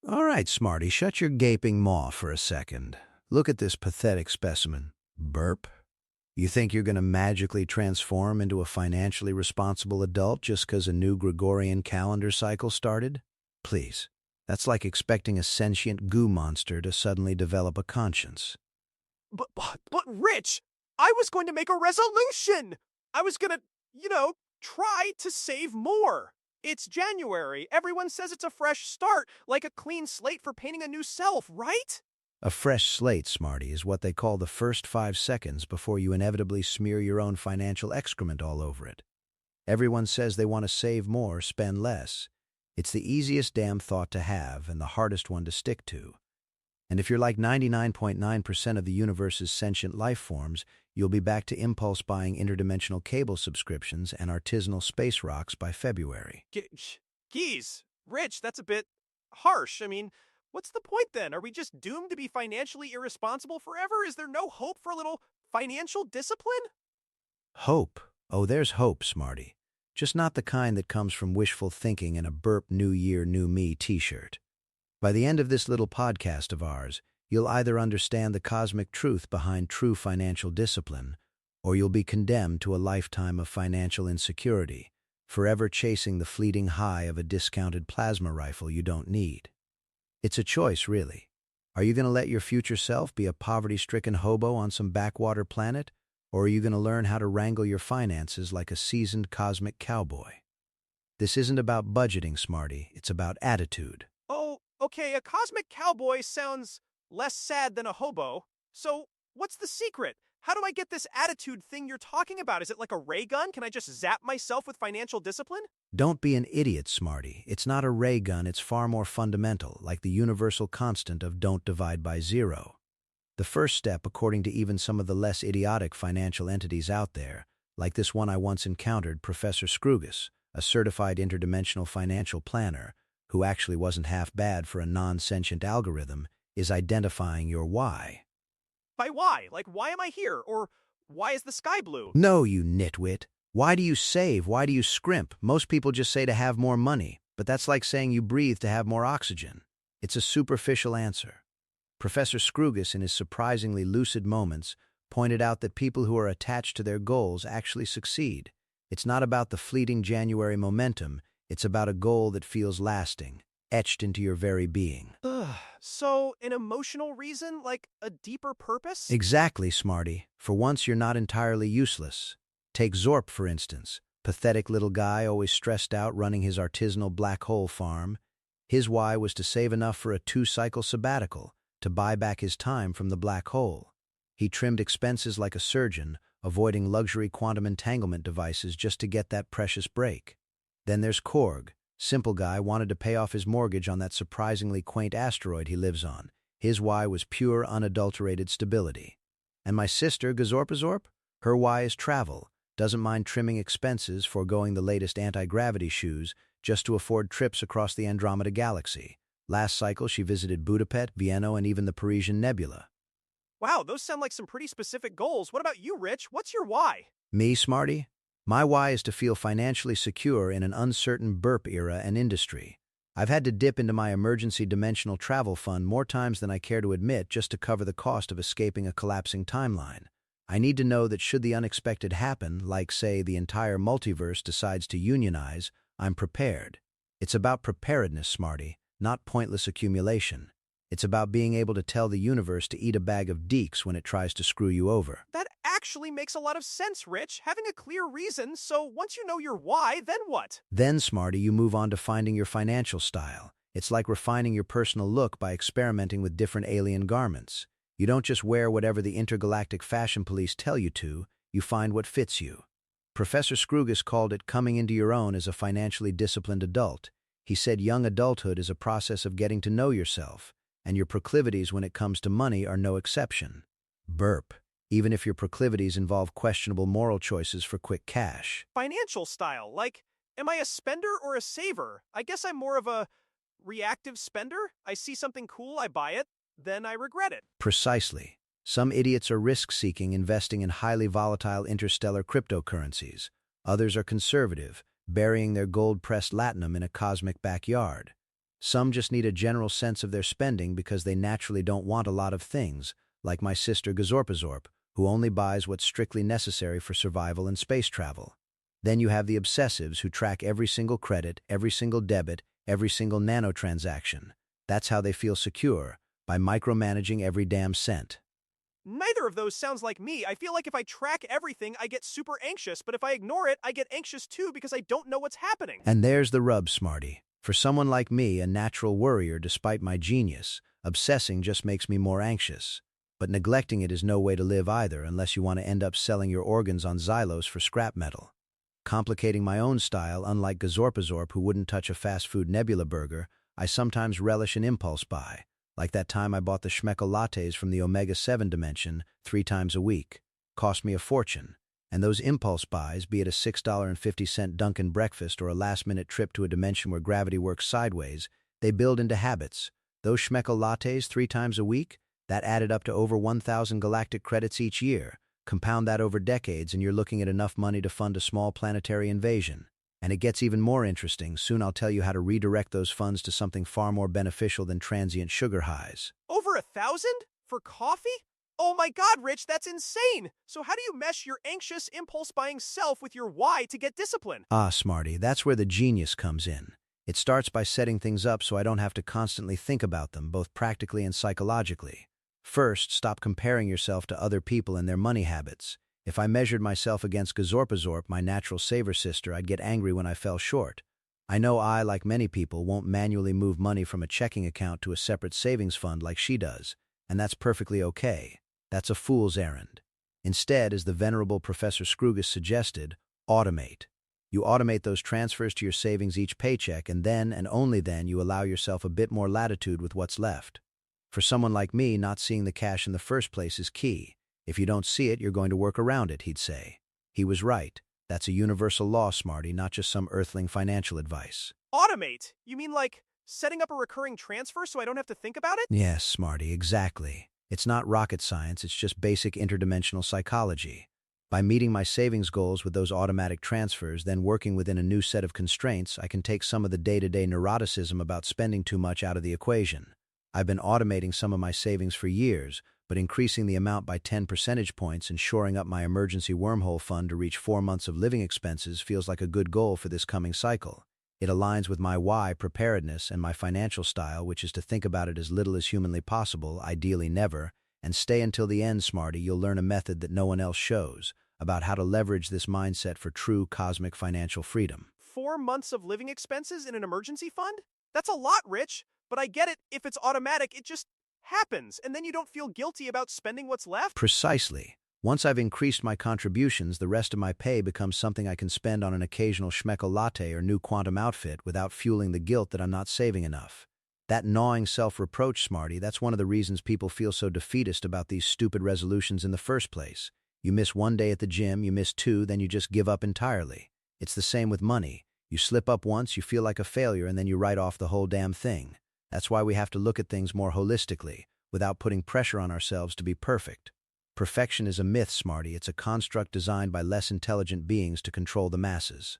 All right, Smarty, shut your gaping maw for a second. Look at this pathetic specimen. Burp. You think you're going to magically transform into a financially responsible adult just because a new Gregorian calendar cycle started? Please. That's like expecting a sentient goo monster to suddenly develop a conscience. But Rich, I was going to make a resolution. I was going to, try to save more. It's January. Everyone says it's a fresh start, like a clean slate for painting a new self, right? A fresh slate, Smarty, is what they call the first 5 seconds before you inevitably smear your own financial excrement all over it. Everyone says they want to save more, spend less. It's the easiest damn thought to have and the hardest one to stick to. And if you're like 99.9% of the universe's sentient life forms, you'll be back to impulse buying interdimensional cable subscriptions and artisanal space rocks by February. Geez, Rich, that's a bit harsh. I mean, what's the point then? Are we just doomed to be financially irresponsible forever? Is there no hope for a little financial discipline? Hope. Oh, there's hope, Smarty. Just not the kind that comes from wishful thinking and a burp New Year, New Me t-shirt. By the end of this little podcast of ours, you'll either understand the cosmic truth behind true financial discipline, or you'll be condemned to a lifetime of financial insecurity, forever chasing the fleeting high of a discounted plasma rifle you don't need. It's a choice, really. Are you going to let your future self be a poverty-stricken hobo on some backwater planet, or are you going to learn how to wrangle your finances like a seasoned cosmic cowboy? This isn't about budgeting, Smarty. It's about attitude. Oh, okay, a cosmic cowboy sounds less sad than a hobo. So, what's the secret? How do I get this attitude thing you're talking about? Is it like a ray gun? Can I just zap myself with financial discipline? Don't be an idiot, Smarty. It's not a ray gun, it's far more fundamental, like the universal constant of don't divide by zero. The first step, according to even some of the less idiotic financial entities out there, like this one I once encountered, Professor Scroogus, a certified interdimensional financial planner, who actually wasn't half bad for a non-sentient algorithm, is identifying your why. By why? Like, why am I here? Or why is the sky blue? No, you nitwit. Why do you save? Why do you scrimp? Most people just say to have more money, but that's like saying you breathe to have more oxygen. It's a superficial answer. Professor Scroogus, in his surprisingly lucid moments, pointed out that people who are attached to their goals actually succeed. It's not about the fleeting January momentum, it's about a goal that feels lasting, etched into your very being. So, an emotional reason, like a deeper purpose? Exactly, Smarty. For once, you're not entirely useless. Take Zorp, for instance. Pathetic little guy, always stressed out running his artisanal black hole farm. His why was to save enough for a 2-cycle sabbatical, to buy back his time from the black hole. He trimmed expenses like a surgeon, avoiding luxury quantum entanglement devices just to get that precious break. Then there's Korg. Simple guy wanted to pay off his mortgage on that surprisingly quaint asteroid he lives on. His why was pure, unadulterated stability. And my sister, Gazorpazorp? Her why is travel. Doesn't mind trimming expenses, foregoing the latest anti-gravity shoes, just to afford trips across the Andromeda Galaxy. Last cycle, she visited Budapest, Vienna, and even the Parisian Nebula. Wow, those sound like some pretty specific goals. What about you, Rich? What's your why? Me, Smarty? My why is to feel financially secure in an uncertain burp era and industry. I've had to dip into my emergency dimensional travel fund more times than I care to admit just to cover the cost of escaping a collapsing timeline. I need to know that should the unexpected happen, like, say, the entire multiverse decides to unionize, I'm prepared. It's about preparedness, Smarty, not pointless accumulation. It's about being able to tell the universe to eat a bag of deeks when it tries to screw you over. That actually makes a lot of sense, Rich. Having a clear reason, so once you know your why, then what? Then, Smarty, you move on to finding your financial style. It's like refining your personal look by experimenting with different alien garments. You don't just wear whatever the intergalactic fashion police tell you to, you find what fits you. Professor Scroogus called it coming into your own as a financially disciplined adult. He said young adulthood is a process of getting to know yourself, and your proclivities when it comes to money are no exception. Burp. Even if your proclivities involve questionable moral choices for quick cash. Financial style, like, am I a spender or a saver? I guess I'm more of a reactive spender. I see something cool, I buy it, then I regret it. Precisely. Some idiots are risk-seeking, investing in highly volatile interstellar cryptocurrencies. Others are conservative, burying their gold-pressed latinum in a cosmic backyard. Some just need a general sense of their spending because they naturally don't want a lot of things, like my sister Gazorpazorp, who only buys what's strictly necessary for survival and space travel. Then you have the obsessives who track every single credit, every single debit, every single nanotransaction. That's how they feel secure, by micromanaging every damn cent. Neither of those sounds like me. I feel like if I track everything, I get super anxious, but if I ignore it, I get anxious too because I don't know what's happening. And there's the rub, Smarty. For someone like me, a natural worrier despite my genius, obsessing just makes me more anxious. But neglecting it is no way to live either unless you want to end up selling your organs on xylose for scrap metal. Complicating my own style, unlike Gazorpazorp who wouldn't touch a fast food Nebula burger, I sometimes relish an impulse buy. Like that time I bought the Schmeckel lattes from the Omega-7 dimension 3 times a week. Cost me a fortune. And those impulse buys, be it a $6.50 Dunkin' breakfast or a last-minute trip to a dimension where gravity works sideways, they build into habits. Those Schmeckel lattes 3 times a week, that added up to over 1,000 galactic credits each year. Compound that over decades and you're looking at enough money to fund a small planetary invasion. And it gets even more interesting. Soon I'll tell you how to redirect those funds to something far more beneficial than transient sugar highs. Over 1,000? For coffee? Oh my god, Rich, that's insane! So how do you mesh your anxious, impulse-buying self with your why to get discipline? Ah, Smarty, that's where the genius comes in. It starts by setting things up so I don't have to constantly think about them, both practically and psychologically. First, stop comparing yourself to other people and their money habits. If I measured myself against Gazorpazorp, my natural saver sister, I'd get angry when I fell short. I know I, like many people, won't manually move money from a checking account to a separate savings fund like she does, and that's perfectly okay. That's a fool's errand. Instead, as the venerable Professor Scroogus suggested, automate. You automate those transfers to your savings each paycheck, and then, and only then, you allow yourself a bit more latitude with what's left. For someone like me, not seeing the cash in the first place is key. If you don't see it, you're going to work around it, he'd say. He was right. That's a universal law, Smarty, not just some earthling financial advice. Automate? You mean like setting up a recurring transfer so I don't have to think about it? Yes, Smarty, exactly. It's not rocket science, it's just basic interdimensional psychology. By meeting my savings goals with those automatic transfers, then working within a new set of constraints, I can take some of the day-to-day neuroticism about spending too much out of the equation. I've been automating some of my savings for years, but increasing the amount by 10 percentage points and shoring up my emergency wormhole fund to reach 4 months of living expenses feels like a good goal for this coming cycle. It aligns with my why, preparedness, and my financial style, which is to think about it as little as humanly possible, ideally never, and stay until the end, Smarty. You'll learn a method that no one else shows, about how to leverage this mindset for true cosmic financial freedom. 4 months of living expenses in an emergency fund? That's a lot, Rich, but I get it. If it's automatic, it just happens, and then you don't feel guilty about spending what's left? Precisely. Once I've increased my contributions, the rest of my pay becomes something I can spend on an occasional Schmeckel latte or new quantum outfit without fueling the guilt that I'm not saving enough. That gnawing self-reproach, Smarty, that's one of the reasons people feel so defeatist about these stupid resolutions in the first place. You miss 1 day at the gym, you miss 2, then you just give up entirely. It's the same with money. You slip up once, you feel like a failure, and then you write off the whole damn thing. That's why we have to look at things more holistically, without putting pressure on ourselves to be perfect. Perfection is a myth, Smarty. It's a construct designed by less intelligent beings to control the masses.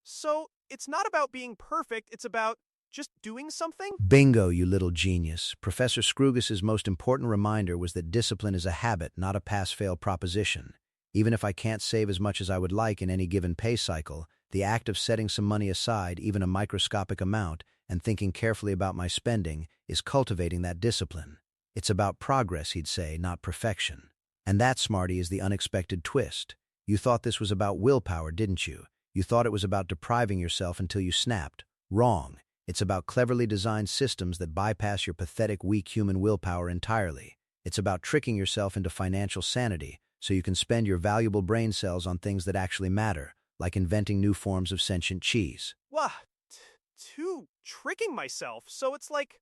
So, it's not about being perfect, it's about just doing something? Bingo, you little genius. Professor Scroogus' most important reminder was that discipline is a habit, not a pass-fail proposition. Even if I can't save as much as I would like in any given pay cycle, the act of setting some money aside, even a microscopic amount, and thinking carefully about my spending is cultivating that discipline. It's about progress, he'd say, not perfection. And that, Smarty, is the unexpected twist. You thought this was about willpower, didn't you? You thought it was about depriving yourself until you snapped. Wrong. It's about cleverly designed systems that bypass your pathetic, weak human willpower entirely. It's about tricking yourself into financial sanity so you can spend your valuable brain cells on things that actually matter, like inventing new forms of sentient cheese. What? Tricking myself, so it's like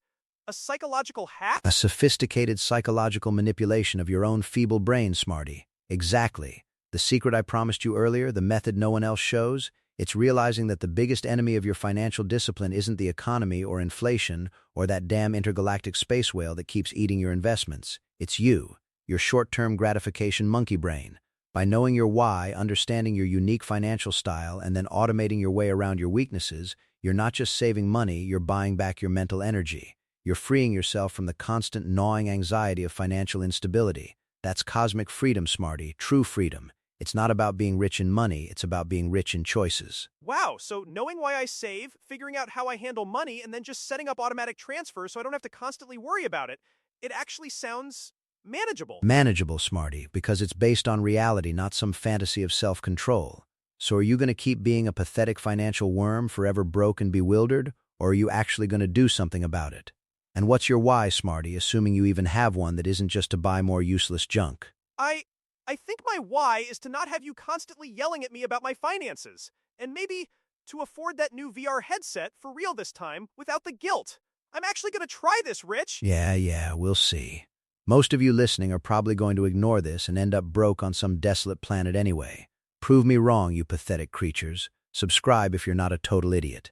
a psychological hack? A sophisticated psychological manipulation of your own feeble brain, Smarty. Exactly. The secret I promised you earlier, the method no one else shows, it's realizing that the biggest enemy of your financial discipline isn't the economy or inflation or that damn intergalactic space whale that keeps eating your investments. It's you, your short-term gratification monkey brain. By knowing your why, understanding your unique financial style, and then automating your way around your weaknesses, You're not just saving money, you're buying back your mental energy. You're freeing yourself from the constant gnawing anxiety of financial instability. That's cosmic freedom, Smarty, true freedom. It's not about being rich in money, it's about being rich in choices. Wow, so knowing why I save, figuring out how I handle money, and then just setting up automatic transfers so I don't have to constantly worry about it, it actually sounds manageable. Manageable, Smarty, because it's based on reality, not some fantasy of self-control. So are you going to keep being a pathetic financial worm, forever broke and bewildered, or are you actually going to do something about it? And what's your why, Smarty, assuming you even have one that isn't just to buy more useless junk? I think my why is to not have you constantly yelling at me about my finances, and maybe to afford that new VR headset for real this time without the guilt. I'm actually going to try this, Rich. Yeah, we'll see. Most of you listening are probably going to ignore this and end up broke on some desolate planet anyway. Prove me wrong, you pathetic creatures. Subscribe if you're not a total idiot.